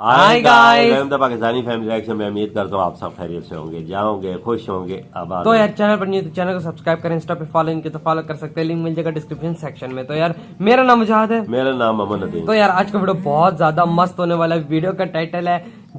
Hi guys, Pakistani family reaction में उम्मीद करता हूँ आप सब खैरियत से होंगे, जाओगे, खुश होंगे, आबाद। तो यार चैनल पर नहीं तो चैनल को सब्सक्राइब करें, इंस्टा पे फॉलो इनके तो फॉलो कर सकते हैं, लिंक मिल जाएगा डिस्क्रिप्शन सेक्शन में। तो यार मेरा नाम मुजाहिद है। मेरा नाम अमन नदीम। तो यार आज का वीडियो बहुत ज्यादा मस्त होने वाला है। वीडियो का टाइटल है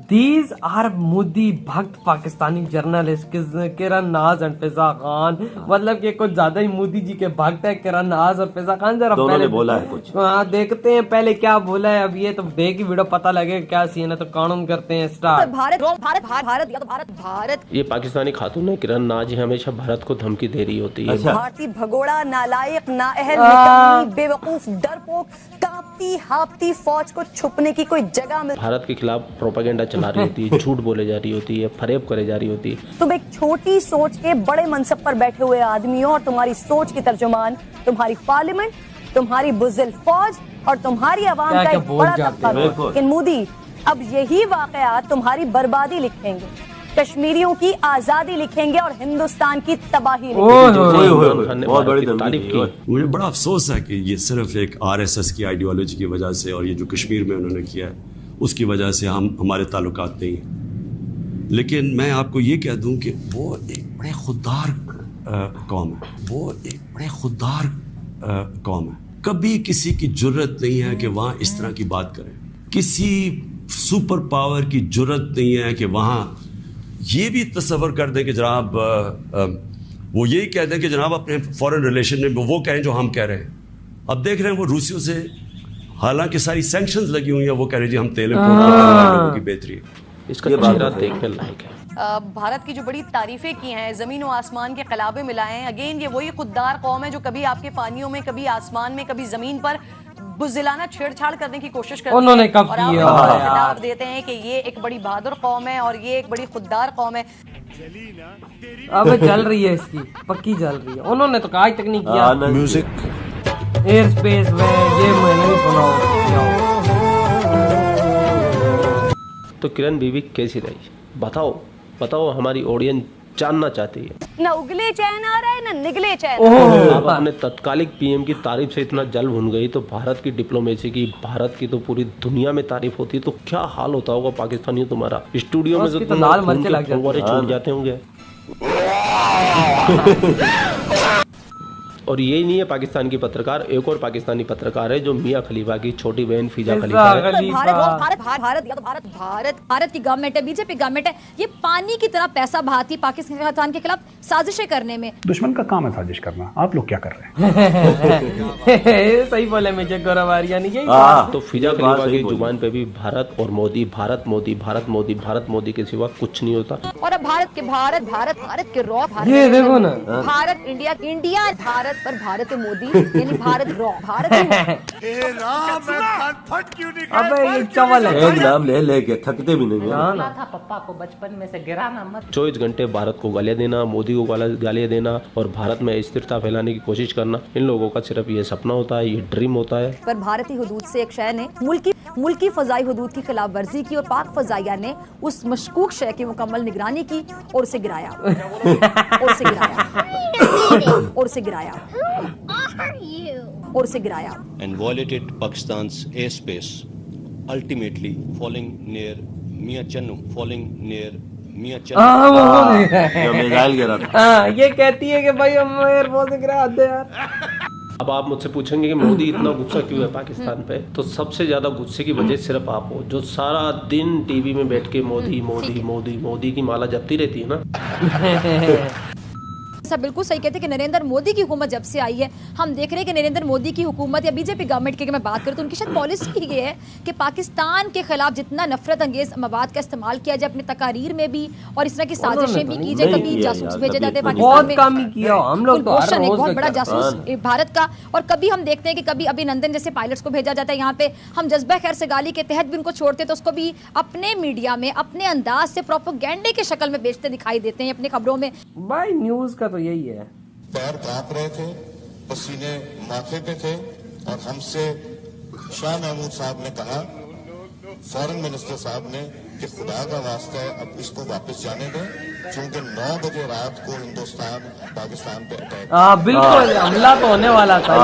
दीज आर मोदी भक्त पाकिस्तानी जर्नलिस्ट किरण नाज एंड फिजा खान। मतलब कि कुछ ज्यादा ही मोदी जी के भक्त है किरण नाज और फिजा खान। जरा दोनों पहले ने बोला है कुछ, हाँ देखते हैं पहले क्या बोला है। अब ये तो देख ही वीडियो पता लगेगा क्या सीन है। तो कानून करते हैं स्टार्ट। भारत भारत भारत या तो भारत भारत ये पाकिस्तानी खातून है किरण नाज हमेशा भारत को धमकी दे रही होती है। अच्छा। भारतीय भगोड़ा नालायक नाअहल निकम्मी बेवकूफ डरपोक कांपती हांपती फौज को छुपने की कोई जगह मिल। भारत के खिलाफ प्रोपेगेंडा चला रही होती है, झूठ बोले जा रही होती है, फरेब करे जा रही होती है। तुम एक छोटी सोच के बड़े मनसब पर बैठे हुए आदमी हो और तुम्हारी सोच की तर्जुमान तुम्हारी पार्लियामेंट, तुम्हारी बुज़िल फौज और तुम्हारी आवाम का एक बड़ा तबका है। लेकिन मोदी अब यही वाकयात तुम्हारी बर्बादी लिखेंगे, कश्मीरियों की आजादी लिखेंगे और हिंदुस्तान की तबाही लिखेंगे। बहुत बड़ी तारीफ की। मुझे बड़ा अफसोस है कि ये सिर्फ एक आरएसएस की आइडियोलॉजी की वजह से और ये जो कश्मीर में उन्होंने किया है उसकी वजह से हमारे ताल्लुकात नहीं हैं। लेकिन मैं आपको ये कह दूं कि वो एक बड़े खुददार कौम है, वो एक बड़े खुददार कौम है। कभी किसी की जुर्रत नहीं है कि वहाँ इस तरह की बात करें, किसी सुपर पावर की जुर्रत नहीं है कि वहाँ ये भी तस्वर कर दें कि जनाब वो यही कह दें कि जनाब अपने फॉरेन रिलेशन में वो कहें जो हम कह रहे हैं। अब देख रहे हैं वो रूसियों से हालांकि सारी सैंक्शंस लगी हुई हैं, वो कह रहे जी हम तेल इम्पोर्ट की बेहतरी है। इसका चेहरा देखने लायक है। भारत की जो बड़ी तारीफें की हैं, जमीन और आसमान के खिलाफे मिलाए हैं। अगेन ये वही खुददार कौम है जो कभी आपके पानियों में, कभी आसमान में, कभी जमीन पर बुज़िलाना छेड़छाड़ करने की कोशिश करती है। उन्होंने कब और आप किया खिताब देते हैं कि ये एक बड़ी बहादुर कौम है और ये एक बड़ी खुददार कौम है। अब चल रही है इसकी पक्की चल रही है। उन्होंने तो आज तक नहीं किया। म्यूजिक एयर स्पेस में ये मैंने नहीं सुना हो। तो किरण बीबी कैसी रही बताओ, बताओ, हमारी ऑडियंस जानना चाहती है। ना उगले चैन आ रहा है ना निगले चैन। आप अपने तत्कालिक पीएम की तारीफ से इतना जल भुन गई तो भारत की डिप्लोमेसी की, भारत की तो पूरी दुनिया में तारीफ होती है। तो क्या हाल होता होगा पाकिस्तानियों तुम्हारा स्टूडियो में तो लाल मरचे लग छूट जाते होंगे। और यही नहीं है पाकिस्तान की पत्रकार, एक और पाकिस्तानी पत्रकार है जो मियां खलीफा की छोटी बहन फिजा खलीफा है। भारत की गवर्नमेंट है, बीजेपी गवर्नमेंट है, ये पानी की तरह पैसा बहाती है पाकिस्तान के खिलाफ साजिशें करने में। दुश्मन का काम है साजिश करना, आप लोग क्या कर रहे हैं? सही बोले मुझे गौरव आर्यानी यही। तो फिजा खलीफा की जुबान पे भी भारत और मोदी, भारत मोदी, भारत मोदी, भारत मोदी के सिवा कुछ नहीं होता। और अब भारत के भारत भारत भारत के रॉ ये देखो ना, भारत इंडिया इंडिया भारत पर भारत मोदी यानी भारत रॉ भारत अबे ये चावल है। एक नाम ले लेके थकते भी नहीं है। था पप्पा को बचपन में से गिराना मत। 24 घंटे भारत को गालियां देना, मोदी को गालियां देना और भारत में स्थिरता फैलाने की कोशिश करना, इन लोगों का सिर्फ ये सपना होता है, ये ड्रीम होता है। पर भारतीय हुदूद से एक शय ने मुल्की फजाई हुदूद की खिलाफ वर्जी की और पाक फजाइया ने उस मशकूक शय की मुकम्मल निगरानी की और उसे गिराया और उसे गिराया और उसे गिराया और उसे गिराया। and violated Pakistan's airspace, ultimately falling near Mia Channu, missile गिरा था। हाँ ये कहती है कि भाई हम एयरफोर्स से गिरा दे यार। अब आप मुझसे पूछेंगे कि मोदी इतना गुस्सा क्यों है पाकिस्तान पे, तो सबसे ज्यादा गुस्से की वजह सिर्फ आप हो, जो सारा दिन टीवी में बैठ के मोदी मोदी मोदी मोदी की माला जपती रहती है ना। सब बिल्कुल सही कहते हैं कि नरेंद्र मोदी की हुकूमत जब से आई है, हम देख रहे हैं कि नरेंद्र मोदी की हुकूमत या बीजेपी गवर्नमेंट की मैं बात करूं तो उनकी शायद पॉलिसी ये है कि पाकिस्तान के खिलाफ जितना नफरत अंगेज मवाद का इस्तेमाल किया जाए अपनी तकारीर में भी और इस तरह की साजिशें भी की जाए। कभी जासूस भेजे जाते हैं पाकिस्तान में, काम ही किया हम लोग तो हर रोज बहुत बड़ा जासूस भारत का। और कभी हम देखते हैं कि कभी अभिनंदन जैसे पायलट्स को भेजा जाता है यहाँ पे, हम जज्बा खैर से गाली के तहत भी उनको छोड़ते तो उसको भी अपने मीडिया में अपने अंदाज से प्रोपेगेंडे की शक्ल में बेचते दिखाई देते हैं अपनी खबरों में। भाई न्यूज का तो यही है। पैर कांप रहे थे, पसीने माथे पे थे और हमसे शाह महमूद साहब ने कहा, फॉरेन मिनिस्टर साहब ने, कि खुदा का वास्ता है अब इसको वापस जाने दें, क्योंकि 9 बजे रात को हिंदुस्तान पाकिस्तान पे अटैक। बिल्कुल हमला तो होने वाला था।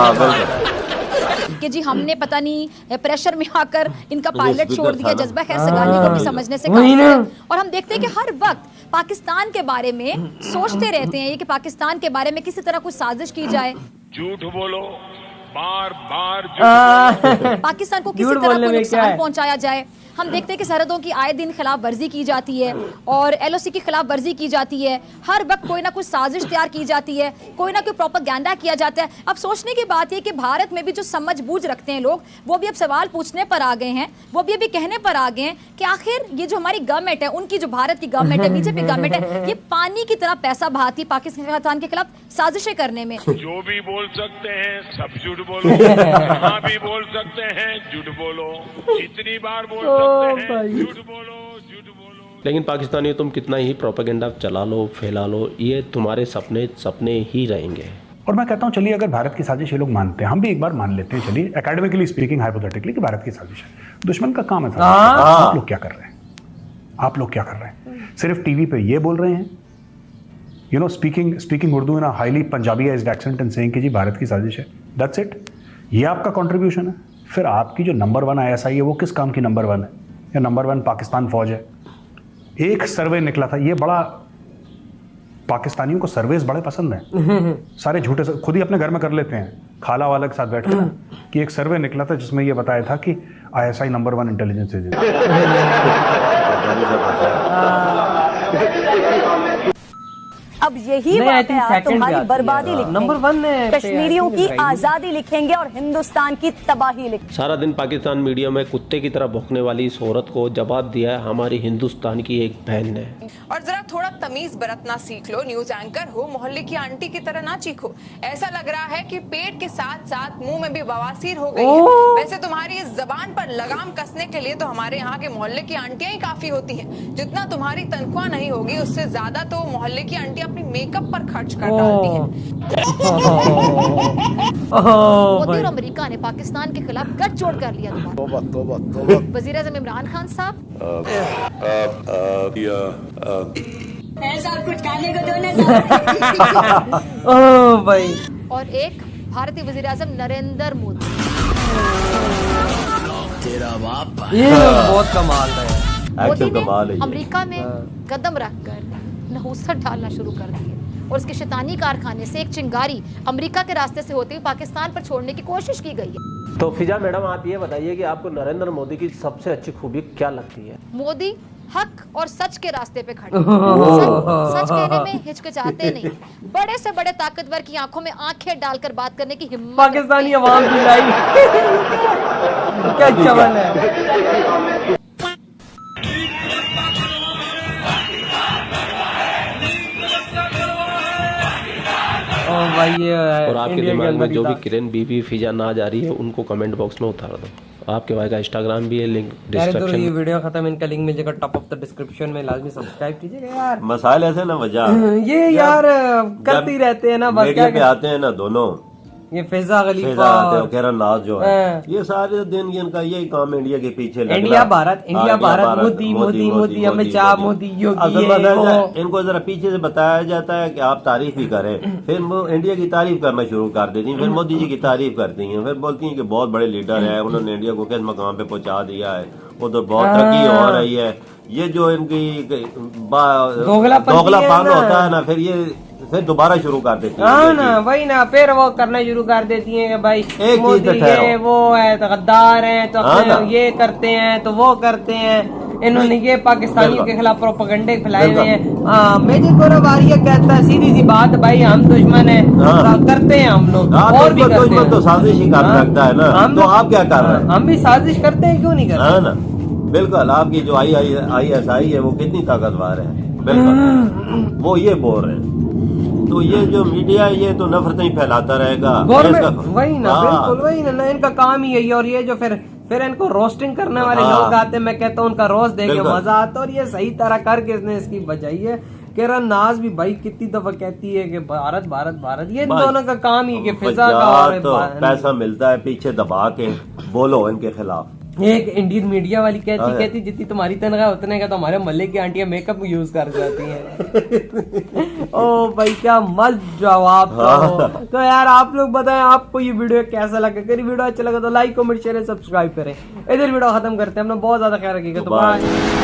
कि जी हमने पता नहीं प्रेशर में आकर इनका पायलट स्पीकर छोड़ दिया, था ना। जज्बा खैरसगानी को भी समझने से वही काबिल ना। है। और हम देखते हैं कि हर वक्त पाकिस्तान के बारे में सोचते रहते हैं ये कि पाकिस्तान के बारे में किसी तरह कुछ साजिश की जाए, झूठ बोलो, बार बार पाकिस्तान को किसी झूठ तरह बोलने को में क्या है? नुकसान पहुंचाया जाए। हम देखते हैं कि सरहदों की आए दिन खिलाफ वर्जी की जाती है और एलओसी की खिलाफ वर्जी की जाती है। हर वक्त कोई ना कुछ साजिश तैयार की जाती है, कोई ना कोई प्रोपेगेंडा किया जाता है। अब सोचने की बात यह कि भारत में भी जो समझ बूझ रखते हैं लोग, वो भी अब सवाल पूछने पर आ गए हैं, वो भी अभी कहने पर आ गए हैं कि आखिर ये जो हमारी गवर्नमेंट है, उनकी जो भारत की गवर्नमेंट है, बीजेपी गवर्नमेंट है, ये पानी की तरह पैसा बहाती है पाकिस्तान के खिलाफ साजिशें करने में। जो भी बोल सकते हैं सब झूठ बोलो, जहाँ भी बोल सकते हैं झूठ बोलो, जितनी बार बोल सकते हैं झूठ बोलो, झूठ बोलो। लेकिन पाकिस्तानियों तुम कितना ही प्रोपेगेंडा चला लो, फैला लो, ये तुम्हारे सपने सपने ही रहेंगे। और मैं कहता हूँ चलिए अगर भारत की साजिश ये लोग मानते हैं, हम भी एक बार मान लेते हैं, चलिए एकेडमिकली स्पीकिंग, हाइपोथेटिकली कि भारत की साजिश है, दुश्मन का काम है साजिश। आप लोग क्या कर रहे हैं? आप लोग क्या कर रहे हैं? सिर्फ टीवी पे ये बोल रहे हैं, you know, speaking Urdu in a highly Punjabiised accent and saying कि जी भारत की साजिश है, दैट्स इट। ये आपका कंट्रीब्यूशन है। फिर आपकी जो नंबर 1 ISI है वो किस काम की नंबर 1 है, या नंबर 1 पाकिस्तान फौज है? एक सर्वे निकला था, ये बड़ा, पाकिस्तानियों को सर्वेस बड़े पसंद हैं, सारे झूठे खुद ही अपने घर में कर लेते हैं, खाला वाला के साथ बैठ के, कि एक सर्वे निकला था जिसमें ये बताया था कि ISI नंबर 1 इंटेलिजेंस एजेंसी। अब यही बात है, आप तुम्हारी बर्बादी नंबर 1 लिखेंगे, कश्मीरियों की आजादी लिखेंगे और हिंदुस्तान की तबाही लिखेंगे। सारा दिन पाकिस्तान मीडिया में कुत्ते की तरह भौंकने वाली इस औरत को जवाब दिया है हमारी हिंदुस्तान की एक बहन ने। और जरा थोड़ा तमीज बरतना सीख लो, न्यूज एंकर हो, मोहल्ले की आंटी की तरह ना चीखो। ऐसा लग रहा है कि पेट के साथ साथ मुंह में भी बवासीर हो गई है। वैसे तुम्हारी इस जबान पर लगाम कसने के लिए तो हमारे यहाँ के मोहल्ले की आंटियां ही काफी होती हैं। जितना तुम्हारी तनख्वाह नहीं होगी उससे ज्यादा तो मोहल्ले की आंटियां अपनी मेकअप पर खर्च कर डालती हैं। मोदी और अमेरिका ने पाकिस्तान के खिलाफ गठजोड़ कर लिया। वजीर आज़म इमरान खान साहब, कुछ खाने को दो ना। ओ भाई, और एक भारतीय वजीर आज़म नरेंद्र मोदी। ये बहुत कमाल है। मोदी ने कमाल है ये। अमेरिका में कदम रखकर नहुसत डालना शुरू कर दी है और उसके शैतानी कारखाने से एक चिंगारी अमेरिका के रास्ते से होते हुए पाकिस्तान पर छोड़ने की कोशिश की गई है। तो फिजा मैडम, आप ये बताइए कि आपको नरेंद्र मोदी की सबसे अच्छी खूबी क्या लगती है? मोदी हक और सच के रास्ते पे खड़े, सच कहने में हिचकिचाते नहीं, बड़े से बड़े ताकतवर की आंखों में आंखें डालकर बात करने की हिम्मत। पाकिस्तानी अवाम की लाई क्या चमन है। भाई ये और आपके इंडिया के दिमाग में अंदर ही जो भी था। किरण बीबी फिजा ना जा रही है उनको कमेंट बॉक्स में उतार दो। आपके भाई का इंस्टाग्राम भी है, लिंक यार तो डिस्क्रिप्शन ये में। वीडियो खत्म, इनका लिंक मिलेगा टॉप ऑफ द डिस्क्रिप्शन में, लाजमी सब्सक्राइब कीजिएगा यार। मसाइल ऐसे ना वजह ये यार करते ही रहते हैं ना, बस मीडिया क्या पे आते हैं ना दोनों, ये फैजा खलीफा फिजा आते हैं, किरण नाज जो है, हाँ। ये सारे दिन इनका यही काम इंडिया के पीछे लगना। इंडिया भारत, इंडिया हाँ, भारत, मोदी मोदी मोदी, अमित शाह मोदी, योगी असल ये, बात है, वो। इनको जरा पीछे से बताया जाता है कि आप तारीफ ही करें, फिर वो इंडिया की तारीफ करना शुरू कर देती हैं, फिर मोदी जी की तारीफ करती हैं, फिर बोलती हैं कि बहुत बड़े लीडर है, उन्होंने इंडिया को किस मकाम पे पहुंचा दिया है, वो तो बहुत तरक्की हो रही है। ये जो इनकी दोगलापन होता है ना, फिर दोबारा शुरू कर देती है। हाँ ना, वही ना, फिर वो करना शुरू कर देती हैं कि भाई एक मोदी चीज पे ये वो है तो गद्दार है, तो हाँ ना। ये करते हैं तो वो करते हैं, इन्होंने ये पाकिस्तानियों के खिलाफ प्रोपेगेंडे फैलाए हुए हैं। हाँ, मेजर गौरव आर्य कहता है सीधी सी बात, भाई हम दुश्मन है, करते हैं हम लोग, और भी करते हैं, तो साजिश ही कर सकता है ना, तो आप क्या कर रहे हैं? हम भी साजिश करते हैं, क्यों नहीं करते? हाँ ना, बिल्कुल। आपकी जो ISI है वो कितनी ताकतवर है, बिल्कुल वो ये बोल रहे हैं। तो ये जो मीडिया है ये तो नफरत ही फैलाता रहेगा। वही ना, बिल्कुल वही ना, इनका काम ही यही। और ये जो फिर इनको रोस्टिंग करने वाले लोग आते हैं, मैं कहता हूँ उनका रोस्ट देख के मजा आता है। और ये सही तरह करके इसने इसकी बजाई है। किरण नाज भी भाई कितनी दफा कहती है कि भारत भारत भारत, ये इन दोनों का काम ही कि फिजा का और तो पैसा मिलता है, पीछे दबा के बोलो इनके खिलाफ, एक इंडियन मीडिया वाली कहती जितनी तुम्हारी तनख्वाह उतने का तो हमारे मोहल्ले की आंटियां मेकअप यूज कर जाती हैं। ओ भाई क्या मस्त जवाब था। तो यार आप लोग बताएं आपको ये वीडियो कैसा लगा। अगर वीडियो अच्छा लगा तो लाइक कमेंट शेयर सब्सक्राइब करें। इधर वीडियो खत्म करते हैं। अपना बहुत ज्यादा ख्याल रखिएगा। तो बाय।